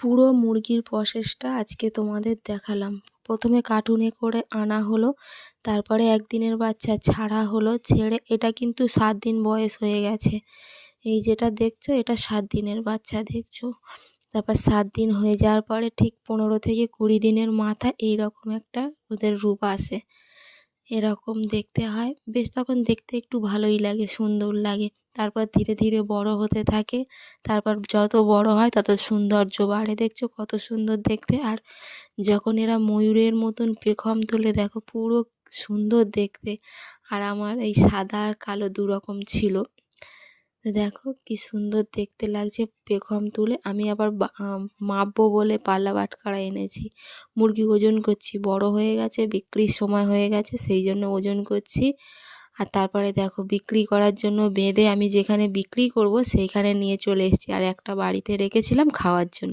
পুরো মুরগির প্রসেসটা আজকে তোমাদের দেখালাম। প্রথমে কার্টুনে করে আনা হলো, তারপরে একদিনের বাচ্চা ছাড়া হলো। ছেড়ে এটা কিন্তু 7 দিন বয়স হয়ে গেছে। এই যেটা দেখছো এটা 7 দিনের বাচ্চা দেখছো। তারপর 7 দিন হয়ে যাওয়ার পরে ঠিক 15 থেকে 20 দিনের মাথায় এইরকম একটা ওদের রূপ আসে। এরকম দেখতে হয়, বেশ তখন দেখতে একটু ভালোই লাগে, সুন্দর লাগে। তারপর ধীরে ধীরে বড় হতে থাকে। তারপর যত বড় হয় তত সৌন্দর্য বাড়ে, দেখছো কত সুন্দর দেখতে। আর যখন এরা ময়ূরের মতন পেখম তুলে দেখো পুরো সুন্দর দেখতে। আর আমার এই সাদা আর কালো দুরকম ছিল, দেখো কি সুন্দর দেখতে লাগছে পেখম তুলে। আমি আবার মাপবো বলে পাল্লা বাটখারা এনেছি। মুরগি ওজন করছি, বড় হয়ে গেছে, বিক্রির সময় হয়ে গেছে, সেই জন্য ওজন করছি। আর তারপরে দেখো বিক্রি করার জন্য বেঁধে আমি যেখানে বিক্রি করব সেইখানে নিয়ে চলে এসেছি, আর একটা বাড়িতে রেখেছিলাম খাওয়ার জন্য।